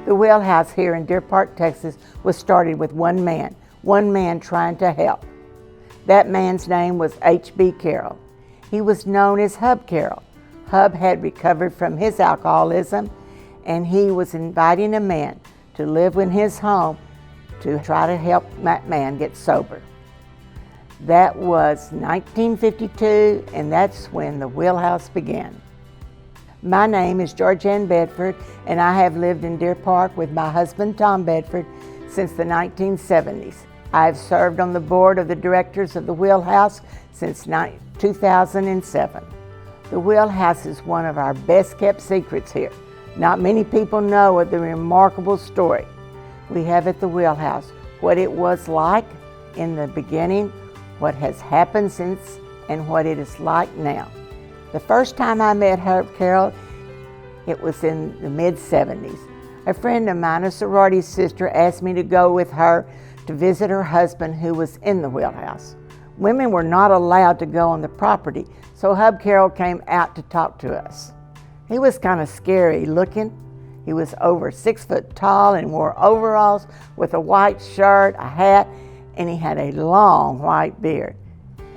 The Wheelhouse here in Deer Park, Texas was started with one man trying to help. That man's name was H.B. Carroll. He was known as Hub Carroll. Hub had recovered from his alcoholism, and he was inviting a man to live in his home to try to help that man get sober. That was 1952, and that's when the Wheelhouse began. My name is Georgianne Bedford, and I have lived in Deer Park with my husband, Tom Bedford, since the 1970s. I have served on the board of the directors of the Wheelhouse since 2007. The Wheelhouse is one of our best-kept secrets here. Not many people know of the remarkable story we have at the Wheelhouse, what it was like in the beginning, what has happened since, and what it is like now. The first time I met Herb Carroll, it was in the mid-70s. A friend of mine, a sorority sister, asked me to go with her to visit her husband who was in the Wheelhouse. Women were not allowed to go on the property, so Hub Carroll came out to talk to us. He was kind of scary looking. He was over 6 foot tall and wore overalls with a white shirt, a hat, and he had a long white beard.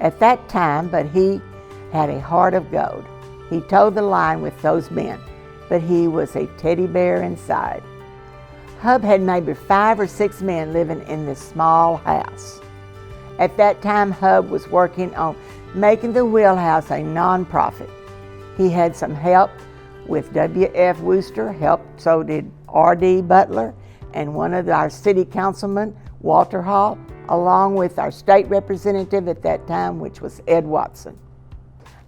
At that time, but he had a heart of gold. He towed the line with those men, but he was a teddy bear inside. Hub had maybe 5 or 6 men living in this small house. At that time, Hub was working on making the Wheelhouse a nonprofit. He had some help with W.F. Wooster, so did R.D. Butler, and one of our city councilmen, Walter Hall, along with our state representative at that time, which was Ed Watson.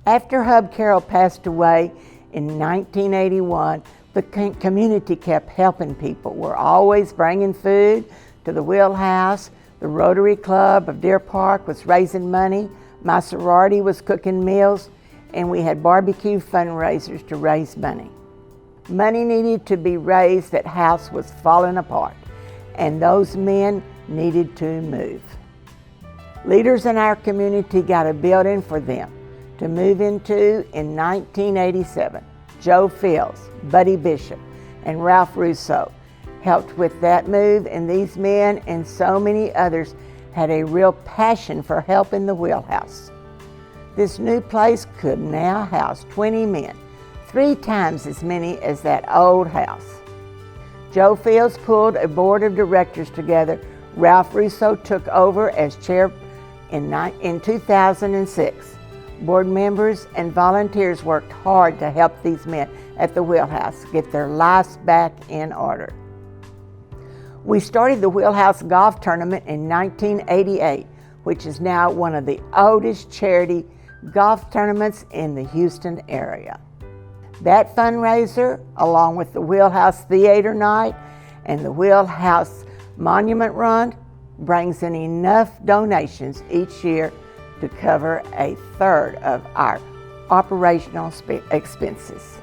After Hub Carroll passed away in 1981, the community kept helping people. We're always bringing food to the Wheelhouse. The Rotary Club of Deer Park was raising money. My sorority was cooking meals, and we had barbecue fundraisers to raise money. Money needed to be raised. That house was falling apart, and those men needed to move. Leaders in our community got a building for them to move into in 1987. Joe Fields, Buddy Bishop, and Ralph Russo helped with that move, and these men and so many others had a real passion for helping the Wheelhouse. This new place could now house 20 men, 3 times as many as that old house. Joe Fields pulled a board of directors together. Ralph Russo took over as chair in 2006. Board members and volunteers worked hard to help these men at the Wheelhouse get their lives back in order. We started the Wheelhouse Golf Tournament in 1988, which is now one of the oldest charity golf tournaments in the Houston area. That fundraiser, along with the Wheelhouse Theater Night and the Wheelhouse Monument Run, brings in enough donations each year to cover a third of our operational expenses.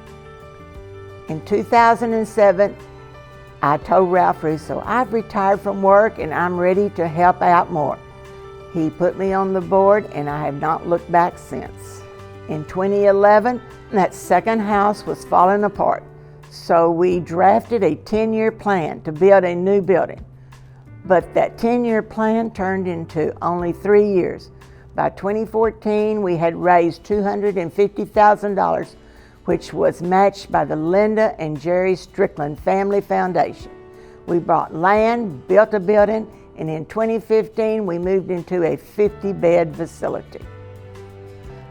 In 2007, I told Ralph Russo, I've retired from work and I'm ready to help out more. He put me on the board, and I have not looked back since. In 2011, that second house was falling apart, so we drafted a 10-year plan to build a new building. But that 10-year plan turned into only 3 years. By 2014, we had raised $250,000, which was matched by the Linda and Jerry Strickland Family Foundation. We bought land, built a building, and in 2015, we moved into a 50-bed facility.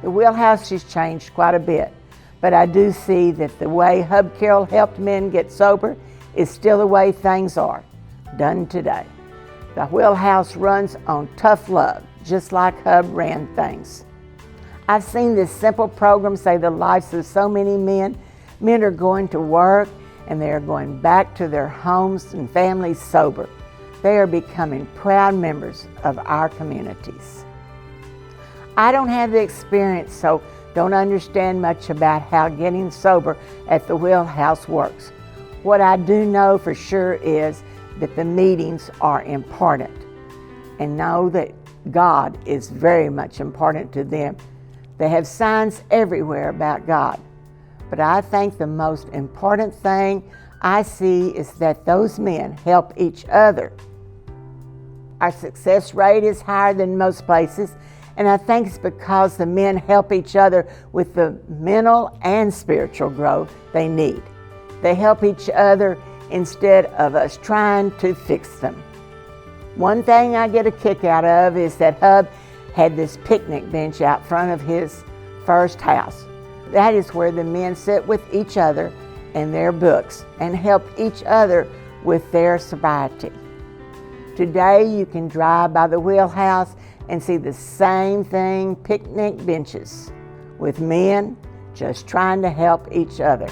The Wheelhouse has changed quite a bit, but I do see that the way Hub Carroll helped men get sober is still the way things are done today. The Wheelhouse runs on tough love, just like Hub ran things. I've seen this simple program save the lives of so many men. Men are going to work, and they are going back to their homes and families sober. They are becoming proud members of our communities. I don't have the experience, so don't understand much about how getting sober at the Wheelhouse works. What I do know for sure is that the meetings are important, and know that God is very much important to them. They have signs everywhere about God. But I think the most important thing I see is that those men help each other. Our success rate is higher than most places, and I think it's because the men help each other with the mental and spiritual growth they need. They help each other instead of us trying to fix them. One thing I get a kick out of is that Hub had this picnic bench out front of his first house. That is where the men sit with each other and their books and help each other with their sobriety. Today you can drive by the Wheelhouse and see the same thing, picnic benches with men just trying to help each other.